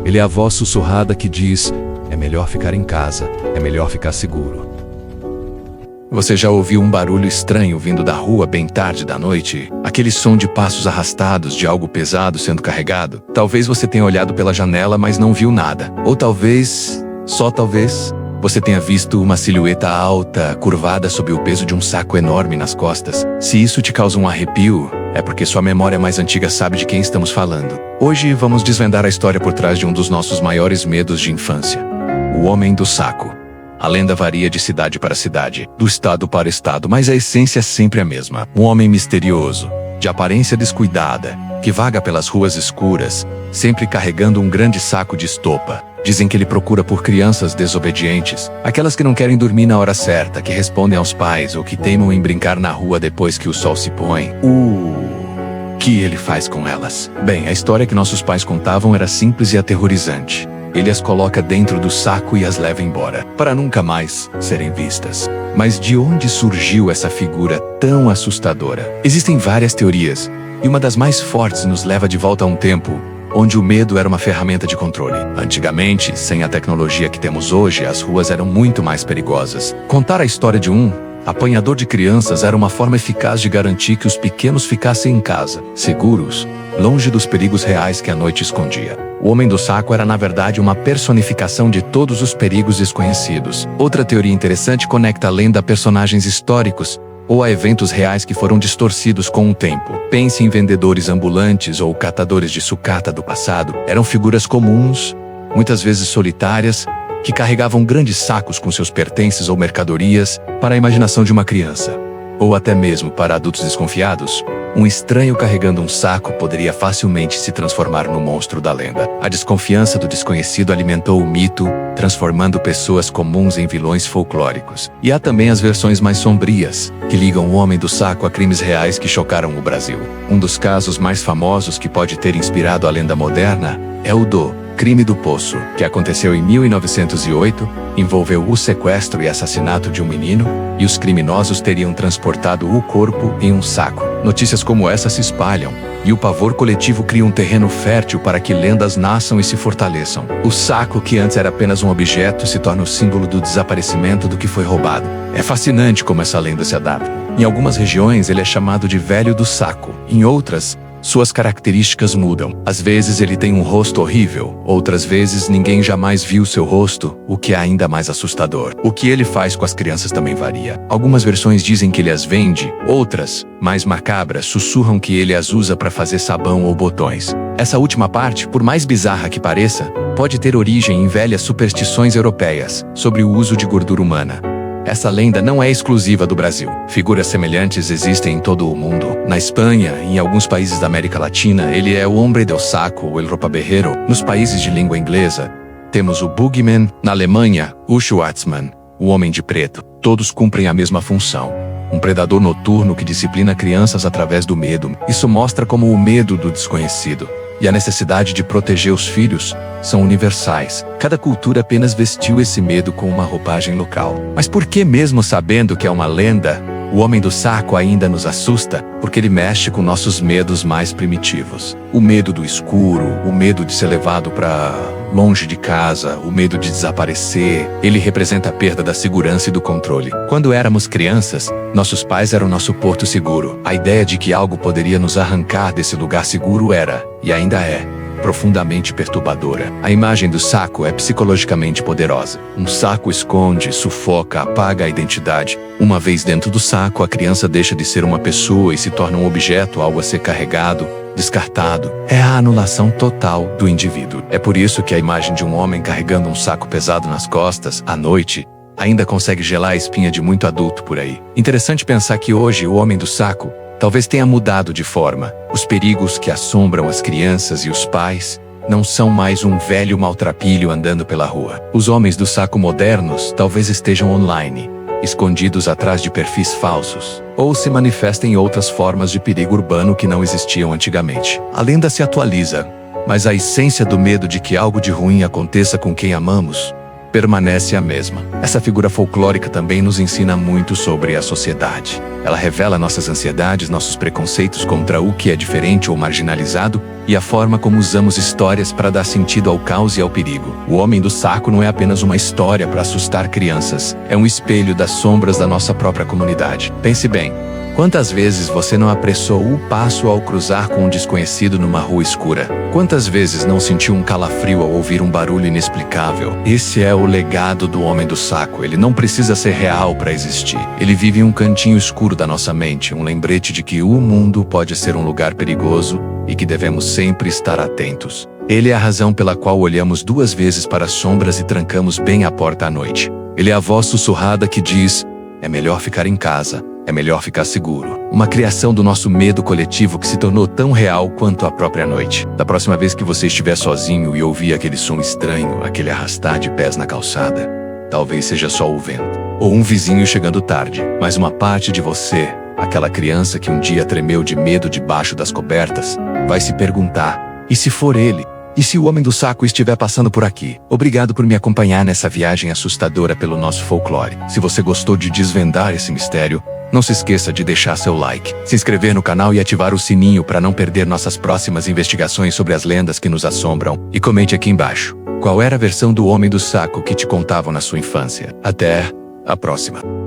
Ele é a voz sussurrada que diz: é melhor ficar em casa, é melhor ficar seguro. Você já ouviu um barulho estranho vindo da rua bem tarde da noite? Aquele som de passos arrastados de algo pesado sendo carregado? Talvez você tenha olhado pela janela, mas não viu nada. Ou talvez, só talvez, você tenha visto uma silhueta alta, curvada sob o peso de um saco enorme nas costas. Se isso te causa um arrepio, é porque sua memória mais antiga sabe de quem estamos falando. Hoje vamos desvendar a história por trás de um dos nossos maiores medos de infância: o Homem do Saco. A lenda varia de cidade para cidade, do estado para estado, mas a essência é sempre a mesma. Um homem misterioso, de aparência descuidada, que vaga pelas ruas escuras, sempre carregando um grande saco de estopa. Dizem que ele procura por crianças desobedientes, aquelas que não querem dormir na hora certa, que respondem aos pais ou que teimam em brincar na rua depois que o sol se põe. Que ele faz com elas? Bem, a história que nossos pais contavam era simples e aterrorizante. Ele as coloca dentro do saco e as leva embora, para nunca mais serem vistas. Mas de onde surgiu essa figura tão assustadora? Existem várias teorias, e uma das mais fortes nos leva de volta a um tempo onde o medo era uma ferramenta de controle. Antigamente, sem a tecnologia que temos hoje, as ruas eram muito mais perigosas. Contar a história de um apanhador de crianças era uma forma eficaz de garantir que os pequenos ficassem em casa, seguros, longe dos perigos reais que a noite escondia. O Homem do Saco era, na verdade, uma personificação de todos os perigos desconhecidos. Outra teoria interessante conecta a lenda a personagens históricos ou a eventos reais que foram distorcidos com o tempo. Pense em vendedores ambulantes ou catadores de sucata do passado. Eram figuras comuns, muitas vezes solitárias, que carregavam grandes sacos com seus pertences ou mercadorias para a imaginação de uma criança. Ou até mesmo para adultos desconfiados, um estranho carregando um saco poderia facilmente se transformar no monstro da lenda. A desconfiança do desconhecido alimentou o mito, transformando pessoas comuns em vilões folclóricos. E há também as versões mais sombrias, que ligam o Homem do Saco a crimes reais que chocaram o Brasil. Um dos casos mais famosos que pode ter inspirado a lenda moderna é o do Crime do Poço, que aconteceu em 1908, envolveu o sequestro e assassinato de um menino, e os criminosos teriam transportado o corpo em um saco. Notícias como essa se espalham, e o pavor coletivo cria um terreno fértil para que lendas nasçam e se fortaleçam. O saco, que antes era apenas um objeto, se torna o símbolo do desaparecimento do que foi roubado. É fascinante como essa lenda se adapta. Em algumas regiões ele é chamado de Velho do Saco, em outras, suas características mudam. Às vezes ele tem um rosto horrível, outras vezes ninguém jamais viu seu rosto, o que é ainda mais assustador. O que ele faz com as crianças também varia. Algumas versões dizem que ele as vende, outras, mais macabras, sussurram que ele as usa para fazer sabão ou botões. Essa última parte, por mais bizarra que pareça, pode ter origem em velhas superstições europeias sobre o uso de gordura humana. Essa lenda não é exclusiva do Brasil. Figuras semelhantes existem em todo o mundo. Na Espanha e em alguns países da América Latina, ele é o Hombre del Saco ou El Ropavejero. Nos países de língua inglesa, temos o Boogeyman. Na Alemanha, o Schwarzmann, o Homem de Preto. Todos cumprem a mesma função. Um predador noturno que disciplina crianças através do medo. Isso mostra como o medo do desconhecido e a necessidade de proteger os filhos são universais. Cada cultura apenas vestiu esse medo com uma roupagem local. Mas por que, mesmo sabendo que é uma lenda, o Homem do Saco ainda nos assusta? Porque ele mexe com nossos medos mais primitivos. O medo do escuro, o medo de ser levado para longe de casa, o medo de desaparecer. Ele representa a perda da segurança e do controle. Quando éramos crianças, nossos pais eram nosso porto seguro. A ideia de que algo poderia nos arrancar desse lugar seguro era, e ainda é, profundamente perturbadora. A imagem do saco é psicologicamente poderosa. Um saco esconde, sufoca, apaga a identidade. Uma vez dentro do saco, a criança deixa de ser uma pessoa e se torna um objeto, algo a ser carregado, descartado. É a anulação total do indivíduo. É por isso que a imagem de um homem carregando um saco pesado nas costas, à noite, ainda consegue gelar a espinha de muito adulto por aí. Interessante pensar que hoje o Homem do Saco talvez tenha mudado de forma. Os perigos que assombram as crianças e os pais não são mais um velho maltrapilho andando pela rua. Os homens do saco modernos talvez estejam online, escondidos atrás de perfis falsos, ou se manifestem em outras formas de perigo urbano que não existiam antigamente. A lenda se atualiza, mas a essência do medo de que algo de ruim aconteça com quem amamos permanece a mesma. Essa figura folclórica também nos ensina muito sobre a sociedade. Ela revela nossas ansiedades, nossos preconceitos contra o que é diferente ou marginalizado e a forma como usamos histórias para dar sentido ao caos e ao perigo. O Homem do Saco não é apenas uma história para assustar crianças, é um espelho das sombras da nossa própria comunidade. Pense bem. Quantas vezes você não apressou o passo ao cruzar com um desconhecido numa rua escura? Quantas vezes não sentiu um calafrio ao ouvir um barulho inexplicável? Esse é o legado do Homem do Saco. Ele não precisa ser real para existir. Ele vive em um cantinho escuro da nossa mente, um lembrete de que o mundo pode ser um lugar perigoso e que devemos sempre estar atentos. Ele é a razão pela qual olhamos 2 vezes para as sombras e trancamos bem a porta à noite. Ele é a voz sussurrada que diz: é melhor ficar em casa. É melhor ficar seguro. Uma criação do nosso medo coletivo que se tornou tão real quanto a própria noite. Da próxima vez que você estiver sozinho e ouvir aquele som estranho, aquele arrastar de pés na calçada, talvez seja só o vento. Ou um vizinho chegando tarde. Mas uma parte de você, aquela criança que um dia tremeu de medo debaixo das cobertas, vai se perguntar: e se for ele? E se o Homem do Saco estiver passando por aqui? Obrigado por me acompanhar nessa viagem assustadora pelo nosso folclore. Se você gostou de desvendar esse mistério, não se esqueça de deixar seu like, se inscrever no canal e ativar o sininho para não perder nossas próximas investigações sobre as lendas que nos assombram. E comente aqui embaixo, qual era a versão do Homem do Saco que te contavam na sua infância. Até a próxima!